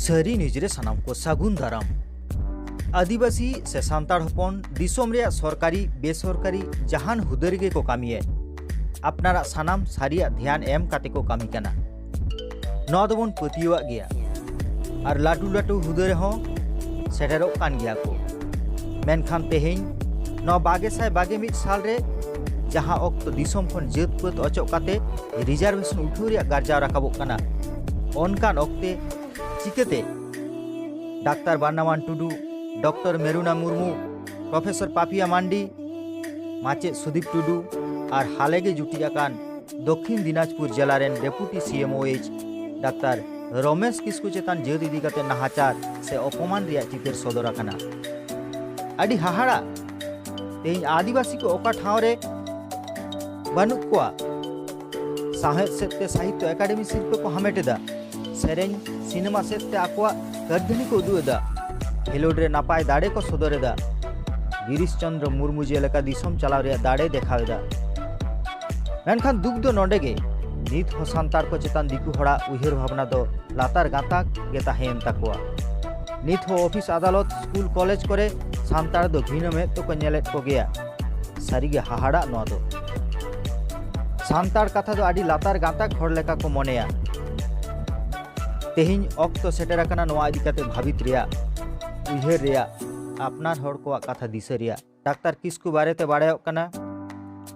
सारी निजरे सनाम को सागुन दाराम आदिवासी से सांताड़ हपन दिसोम रे सरकारी बेसरकारी जहान हुदरगे को कामिये अपनारा सनाम सारिया ध्यान एम काते को कामी कना नौ दबन पतिवा गया और लाटू लाटू हुदरे हो सेटेरो कान गया को मेनखान तेहें नौ बागेसाय बागे मिट साल रे जहां ऑक्ट दिसोम खन जेत पत अचक काते रिजर्वेशन उठो रे गार्जा राकाबो कना ओनकान ऑक्टे चिकेते डाक्टर बान्नामान टुडू डॉक्टर मेरुना मुर्मू प्रोफेसर पापिया मांडी माचे सुदीप टुडू और हालेगे जुटियाकान दक्षिण दिनाजपुर जिला रेन deputy CMOH doctor Ramesh Kisku चेतान जेद इदी काते नाहाचार से अपमान रिया चितेर सदर आकाना आदि हाहाड़ा तेज आदिवासी को ओका ठाव रे बानुक कोआ साहेब सेते साहित्य एकाडेमी शिल्प को हमेटेदा सेरें सिनेमा सेते आकवा गर्दनी को उदुएदा खेलोड रे नापाय दाड़े को सदरेदा गिरीश चंद्र मुर्मू जेलेका दिसोम चलाव रे दाड़े देखावेदा मेनखान दुख दो नोडेगे नित हो सांतार को चेतान दिकू हड़ा उहिर भावना दो लातार गाताक गे ताहेन ताकोआ नित हो ऑफिस अदालत स्कूल कॉलेज करे सांतार दो घिन में तो को नेलेट को गया सारिगे हाहाड़ा नो दो सांतार कथा दो आडी लातार गाताक हड़ लेका को मनेया तेहिं ऑक्तो सेटेराकना नोआ इदी काते भाबित रिया उइहेर रिया अपनार हड़ को कथा दिसे रिया डाक्टर किस्कू बारेते बाड़ायोक कना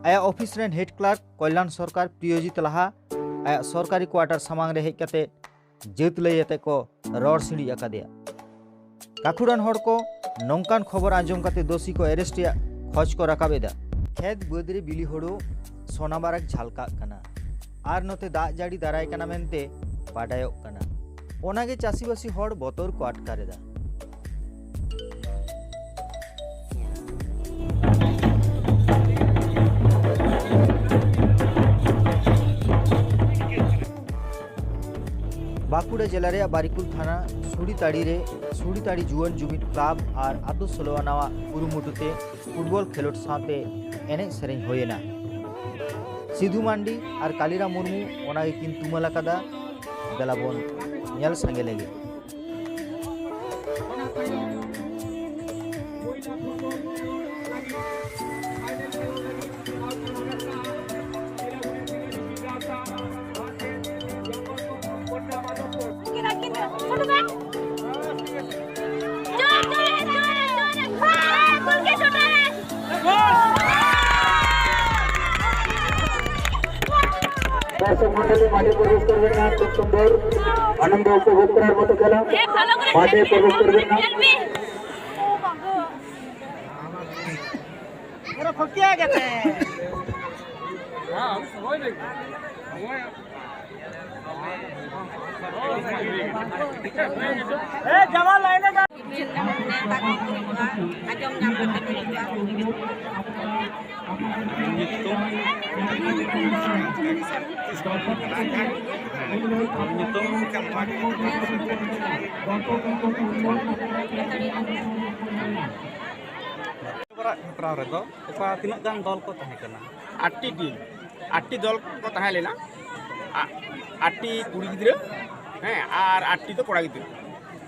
आया ऑफिस रेन हेड क्लार्क कल्याण सरकार प्रियोजित लाहा आया सरकारी क्वार्टर सामांग रे हेज काते जेत लयते को रड़ सिड़ी अकादेया काकुरान हड़ को नौकान खबर आंजम काते दोषी को अरेस्ट रिया खोज को राकाबेदा खेत बद रे बिली हड़ो सोनाबाराक झालका कना आर नोते दाग जाड़ी दाराय कना मेनते बाड़ायोक कना ओनागे चासीबासी हड़ बतर को आटकारेदा बाकुड़ा जिला रे बारिकुल थाना सुड़ीताड़ी जुआन जुमिद क्लाब और आतो सोलोआनावा कुरुमुटुते फुटबल खेलोट साथे एने सेरें होयेना सिधु मांडी और कालीरा मुर्मू ओनागे किन तुमला कदा दलाबन नेल संगे लेगे दर्शक मंडली माठे प्रवेश करबेन ना खूब सुंदर आनंद उपभोग करार मतो खेला माठे प्रवेश करबेन ना পুরো ফকিয়া গেছে হ্যাঁ সময় নেই এ জামা লাইনে যা আজম নাম করতে हेपराव रेदो ओका तिनाग गान दल को तहे कना 8टी दल को तहे लेना 8टी कुड़ी गिद्रा हैं और 8टी तो कोड़ा गिद्रा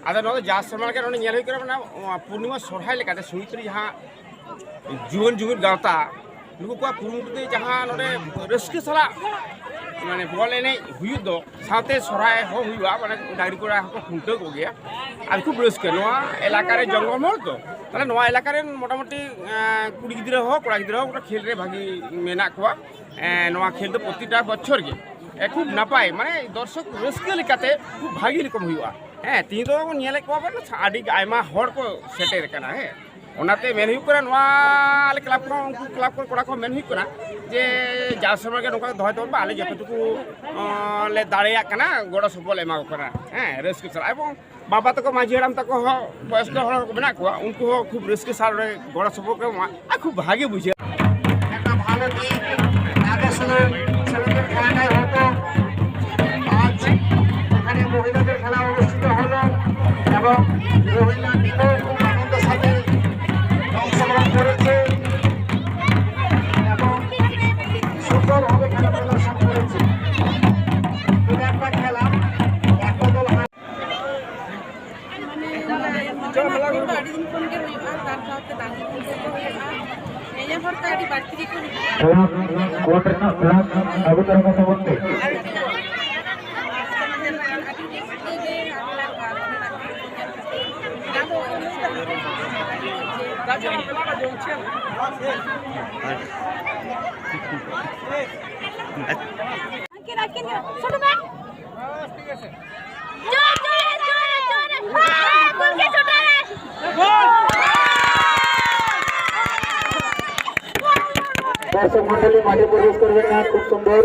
आदा नो जास समान के नो नेल होय करना पूर्णिमा सोरहाय लेकाते सुइत्री जहां जुवन जुवन गावता नुको को कुरुमुटे जहां नोडे रस्के सला माने बॉल एने हुयु दो साथे सोरहाय हो हुयुआ माने डागरी कोड़ा को खुंटो को गया आ खूब रस्के नोआ इलाका रे जंगल मोर तो ताले नोआ इलाका रे मोटामोटी कुड़ी गिद्रा हो कोड़ा गिद्रा हो खेल रे भागी मेना कोआ नोआ खेल तो प्रतिटा बछर गे खूब नापाय माने दर्शक रस्के लेकाते खूब भागी रकम हुयुआ तीन तो नेले को बन आडी आयमा हड़ को सेटेर कना है ओनाते मेन हुई करा नोआ आले क्लब को कोड़ा को मेन हुई करा जे जा समय के नोका दहय तो आले जतटुकु ले दाड़ेया कना गोड़ सबल एमा करा रस्के चला एवं बाबा तक माझी हराम तक वयस्क हड़ को बना को उनको खूब रस्के साल रे गोड़ सबल के खूब भागे बुझे একটা ভালো দিক আগে শুনে ছেলেদের খেলাটাই হতো আজ এখানে মহিলাদের খেলা অনুষ্ঠিত হলো এবং মহিলা টিমও খুব আনন্দের সাথে অংশগ্রহণ করেছে এবং সুন্দরভাবে খেলা প্রদর্শন করেছে। এটা একটা খেলা একটা দল ᱜᱮ ᱦᱩᱭᱩᱜᱼᱟ ᱛᱟᱨ ᱥᱟᱶᱛᱮ ᱰᱟᱝᱨᱤ ᱠᱷᱩᱱᱴᱟᱹᱣ ᱠᱚ ᱦᱩᱭᱩᱜᱼᱟ ᱧᱮᱧᱮᱞ ᱦᱚᱲ ᱠᱚ ᱟᱹᱰᱤ ᱵᱟᱹᱲᱛᱤ ᱜᱮᱠᱚ ᱦᱤᱡᱩᱜᱼᱟ कोर्ट अभी तरह का सबूत ᱟᱹᱰᱤ ᱨᱟᱹᱥᱠᱟᱹ ᱜᱮ ᱟᱫᱚ ᱮᱱᱮᱡ ᱥᱮᱨᱮᱧ दर्शक मंडली माठे प्रवेश करবেন না খুব সুন্দর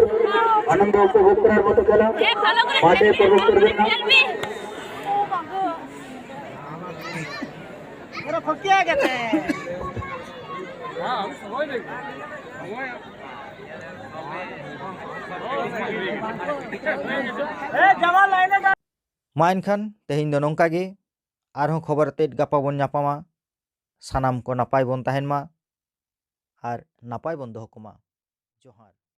আনন্দ উপভোগ করার মতো খেলা মাঠে প্রবেশ করবেন না পুরো খকিয়ে গেছে জামা লাইনে मा एनखान तेहेñ दो नोंका गे आरहों खबर तेज गापा बन नापामा सानाम को नापाय बन ताहेन मा आर नापाय बन दोहो को मा जोहार।